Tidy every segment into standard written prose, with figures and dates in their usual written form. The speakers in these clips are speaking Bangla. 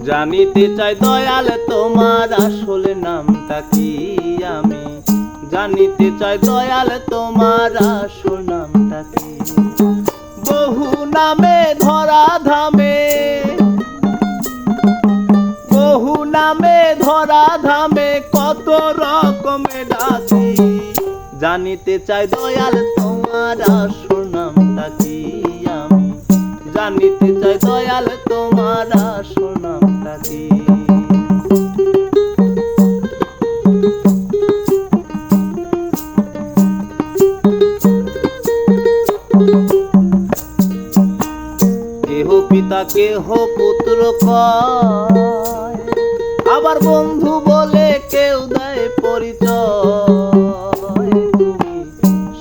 জানিতে চাই দয়াল তোমার আসল নামটা কি। আমি জানিতে চাই দয়াল তোমার আসল নামটা কি। বহু নামে ধরা ধামে, বহু নামে ধরা ধামে কত রকমে ডাকি। জানিতে চাই দয়াল তোমার আসল নামটা কি। আমি জানিতে চাই দয়াল তোমার আসল নামটা কি। কেহ পিতা কেহ পুত্র কয়, আবার বন্ধু বলে কেউ দেয় পরিচয়। তুমি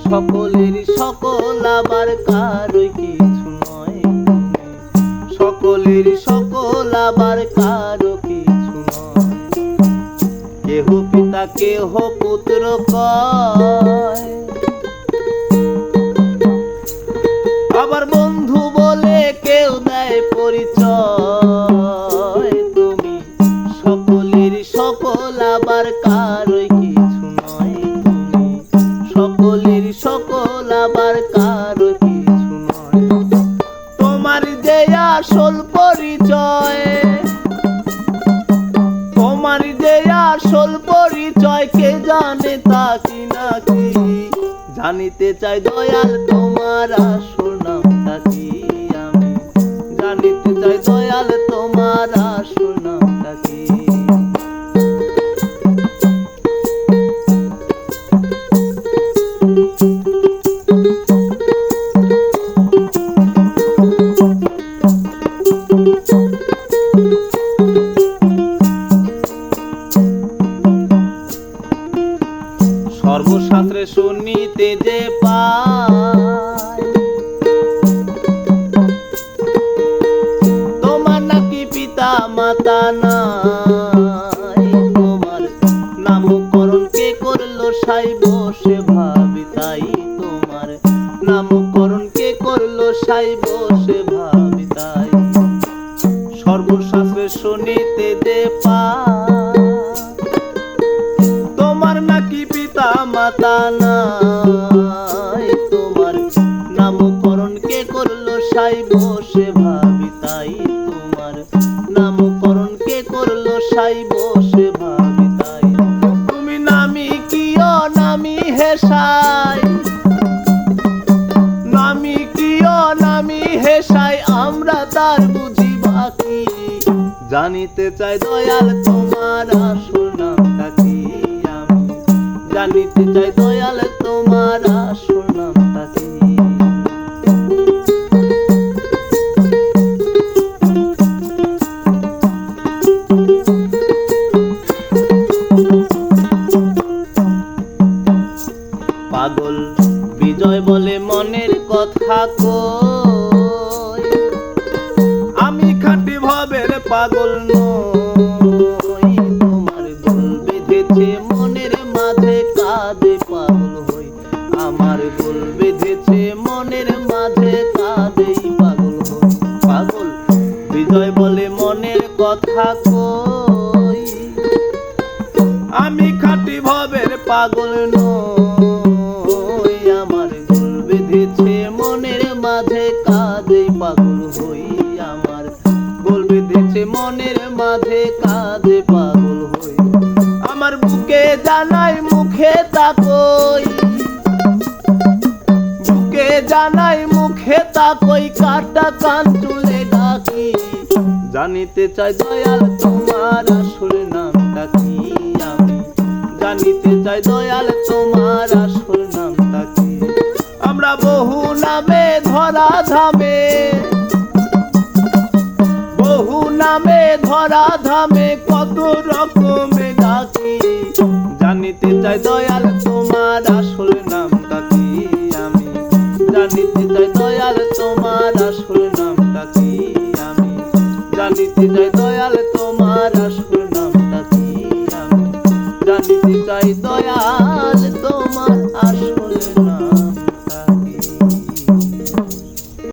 সকলেরই সকল আবার কারই কিছু নয়। সকলেরই সকল আবার কারো কিছু নয়। কেহ পিতা কেহ পুত্র কয়, আবার বন্ধু বলে কেউ দেয় পরিচয়। তুমি সকলেরই সকল আবার কারই কিছু নয়। তুমি সকলেরই সকল আবার কারই কিছু নয়। তোমার যে আসল পরিচয়, তোমার যে আসল পরিচয় কে জানে তা কি নাকি। জানিতে চাই দয়াল তোমার আসল নামটা কি। আমি জানিতে চাই দয়াল তোমার আসল নামটা কি। সর্বশাস্ত্রে শুনিতে যে পাই, তোমার নাকি পিতা মাতা নাই। তোমার নামকরণ কে করলো সাই বসে ভাবি তাই। তোমার নামকরণ কে করলো সাই বসে ভাবি তাই। সর্বশাস্ত্রে শুনিতে যে পাই, তোমার নাকি পিতা মাতা নাই। তোমার নামকরণ কে করলো সাই বসে ভাবি তাই। তোমার নামকরণ কে করলো সাই বসে ভাবি তাই। তুমি নামি কি অনামি হেসাই, নামি কি অনামি হেসাই আমরা তার বুঝি বাকি। জানিতে চাই দয়াল তোমার আসল নামটা কি। আমি জানিতে চাই দয়াল তোমার আসল নামটা কি। পাগল বিজয় বলে মনের কথা কই, আমি খাঁটি ভবের পাগল নই। তোমার গোল বেঁধেছে মনের মাঝে কাঁদে পাগল হই। আমার গোল বেঁধেছে মনের মাঝে কাঁদেই পাগল হই। পাগল বিজয় বলে মনের কথা কই, আমি খাঁটি ভবের পাগল নই। আমার গোল বেঁধেছে মনের মাঝে কাঁদেই পাগল হই। আমার গোল বেঁধেছে মনের মাঝে কাঁদে পাগল হই। আমার বুকে জানাই মুখে তাকই, বুকে জানাই মুখে তাকই কাটা কান চুলে ডাকি। জানিতে চাই দয়াল তোমার আসল নামটা কি। আমি জানিতে চাই দয়াল তোমার আসল নামটা কি। আমরা বহু নামে ধরা ধামে, বহু নামে ধরা ধামে কত রকমে ডাকি। জানিতে চাই দয়াল তোমার আসল নামটা কি। আমি জানিতে চাই দয়াল তোমার আসল নামটা কি। আমি জানিতে চাই দয়াল